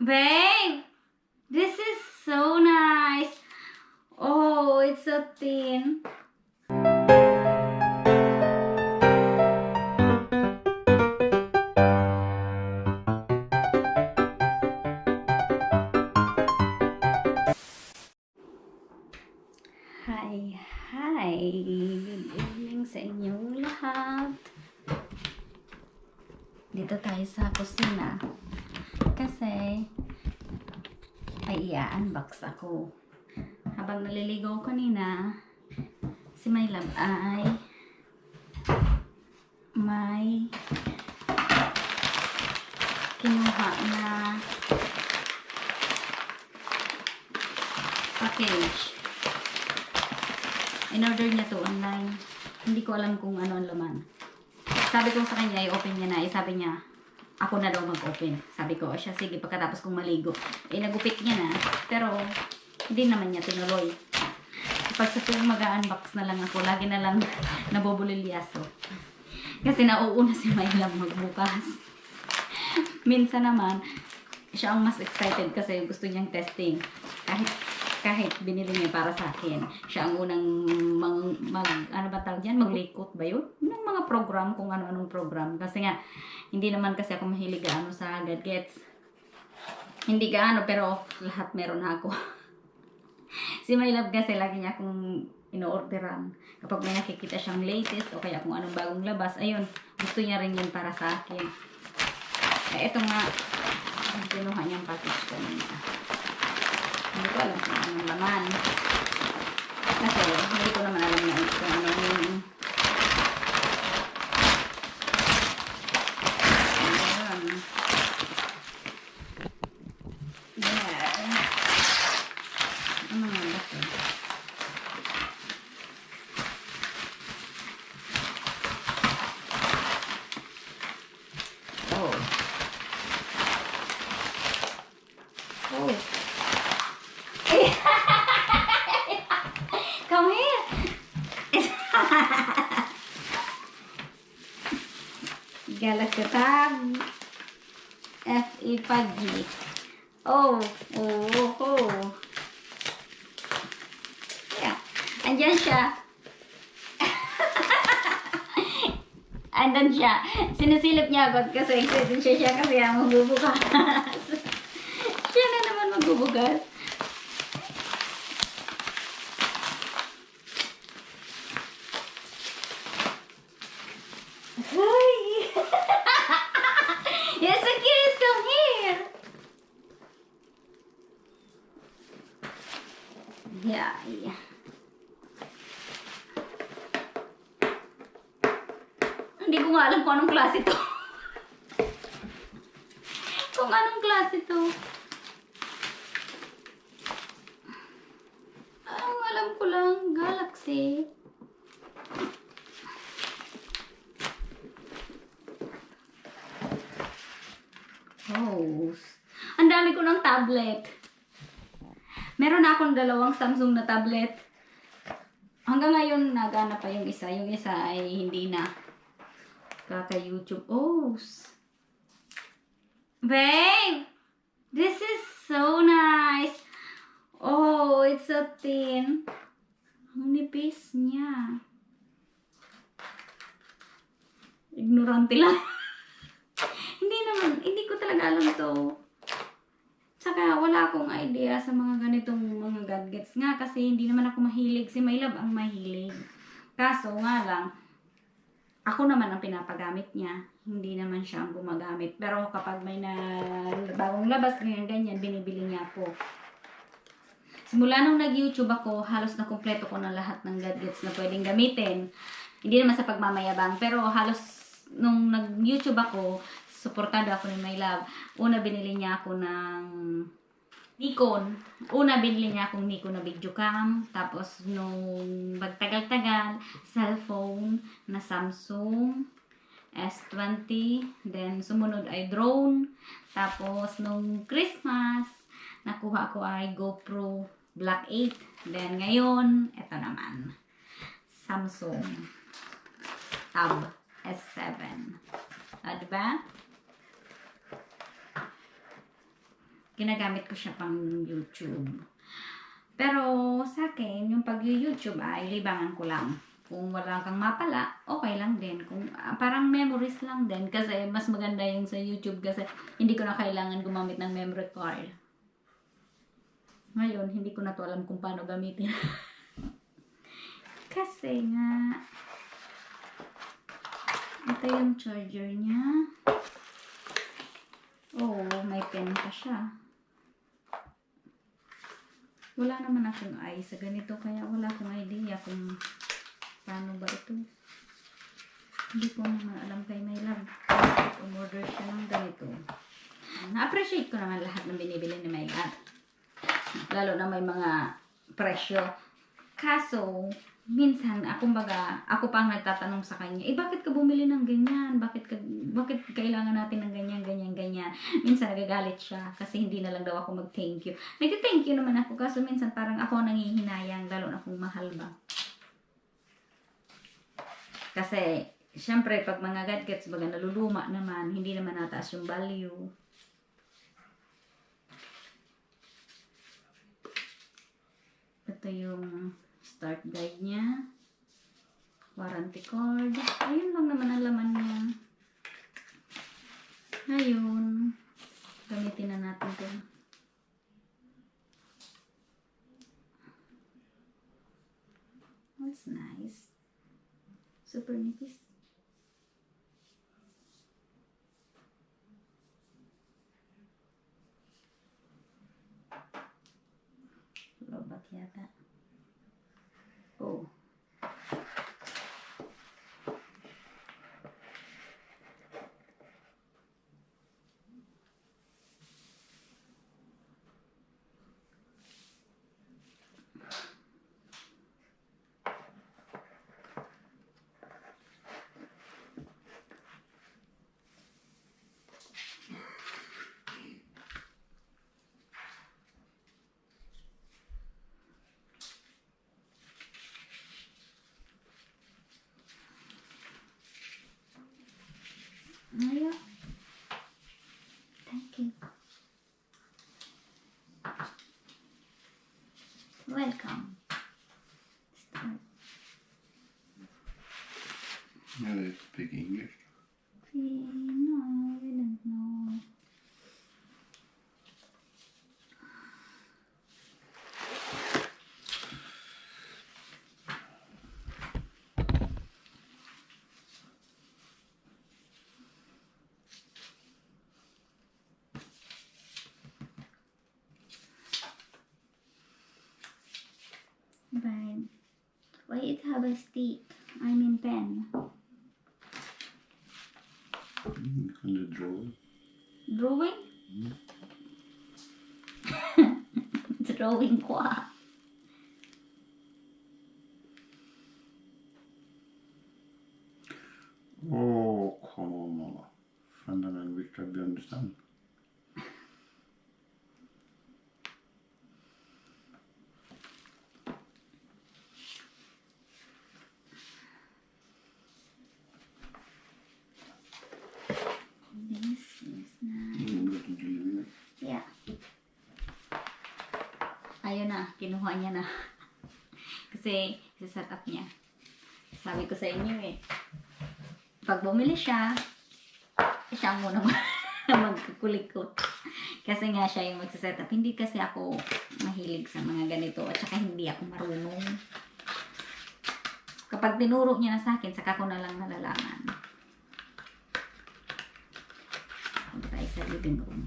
Babe, this is so nice. Oh, it's so thin. Hi, hi. Good evening sa inyong lahat. Dito tayo sa kusina. Kasi ay i-unbox ako. Habang naliligo kanina, si My Love ay may kinuha na package. In-order niya to online. Hindi ko alam kung ano ang laman. Sabi ko sa kanya, i-open niya na. Sabi niya, ako na daw mag-open. Sabi ko, siya, sige, pagkatapos kong maligo. Nagupit niya na. Pero, hindi naman niya tinuloy. Pag sa tuwing mag-unbox na lang ako, lagi na lang nabubulilyaso. Kasi nauuna si Mylam magbukas. Minsan naman, siya ang mas excited kasi gusto niyang testing. Kahit binili niya para sa akin. Siya ang unang ano ba tawag yan? Maglikot ba yun? Yung mga program, kung ano-anong program. Kasi nga, hindi naman kasi ako mahilig sa gadgets. Hindi gaano, pero lahat meron na ako. Si My Love kasi lagi niya akong ino-orderan. Kapag may nakikita siyang latest o kaya kung anong bagong labas, ayun, gusto niya rin yun para sa akin. Eh, ito nga, kinuha niyang package ko nila. Hindi ko alam kung anong laman. Kasi hindi ko naman alam na kung ano yung ano nga ba ito? Oh. Oh. Come here. Galaxy Tab FE 5G. Oh, oh, oh. Yeah. Andyan siya. Andyan siya. Sinusilip niya agad kasi siya kasi ang magbubukas. Siya na naman magbubukas. Hi! Yes, so curious, come here! Yeah, yeah. Hindi ko nga alam kung anong klase to. Kung anong klase to. Ang alam ko lang, Galaxy. Oh. Ang dami ko ng tablet. Meron na akong dalawang Samsung na tablet. Hanggang ngayon, nagana pa yung isa. Yung isa ay hindi na. Kaka-YouTube. Oh. Babe! This is so nice. Oh, it's so thin. Ang nipis niya. Ignorante lang. Hindi ko talaga alam to. Saka wala akong idea sa mga ganitong mga gadgets nga kasi hindi naman ako mahilig. Si My Love ang mahilig. Kaso nga lang, ako naman ang pinapagamit niya. Hindi naman siya ang gumagamit. Pero kapag may bagong labas, ganyan, binibili niya ako. Simula nung nag-YouTube ako, halos na kumpleto ko na lahat ng gadgets na pwedeng gamitin. Hindi naman sa pagmamayabang, pero halos nung nag-YouTube ako, suportado ako ni My Love. Una, binili niya ako ng Nikon. Una, binili niya akong Nikon na video cam. Tapos, nung magtagal-tagal, cellphone na Samsung S20. Then, sumunod ay drone. Tapos, nung Christmas, nakuha ko ay GoPro Black 8. Then, ngayon, ito naman. Samsung Tab S7. Diba? Ginagamit ko siya pang YouTube. Pero sa akin, yung pag-YouTube ay libangan ko lang. Kung wala kang mapala, okay lang din. Kung parang memories lang din. Kasi mas maganda yung sa YouTube kasi hindi ko na kailangan gumamit ng memory card. Ngayon, hindi ko na to alam kung paano gamitin. Kasi nga, ito yung charger niya. Oh, may pen pa siya. Wala naman akong eye sa ganito, kaya wala akong idea kung paano ba ito. Hindi ko naman alam kay my love. Umorder siya ng ganito. Na-appreciate ko naman lahat ng binibili ni my love. Lalo na may mga presyo. Kaso, minsan, ako pang nagtatanong sa kanya, bakit ka bumili ng ganyan? Bakit kailangan natin ng ganyan? Minsan nagagalit siya kasi hindi na lang daw ako mag-thank you. Nag-thank you naman ako kaso minsan parang ako nangihinayang, lalo na kung mahal ba. Kasi, syempre, pag mga gadgets, baga naluluma naman, hindi naman nataas yung value. Ito yung start guide niya. Warranty card. Ayun lang naman ang laman niya. Ngayon, gamitin na natin ito. That's nice. Super nipis. Lobat yata. Oh. Ayun. Thank you. Welcome. Start. Yeah, they speak English. No, I don't know. But why it have a stick? I mean pen. Kan du dra? Drawing? Drawing kwa. Oh, come on, Mama. Find the language that we understand. This is nice. Go to delivery. Yeah. Ayun na, kinuha niya na. Kasi, set up niya. Sabi ko sa inyo eh. Pag bumili siya, siya muna magkukulikot. Kasi nga siya yung magsiset up. Hindi kasi ako mahilig sa mga ganito. At saka hindi ako marunong. Kapag tinuro niya na sa akin, saka ko na lang nalalaman. Punta tayo sa living room.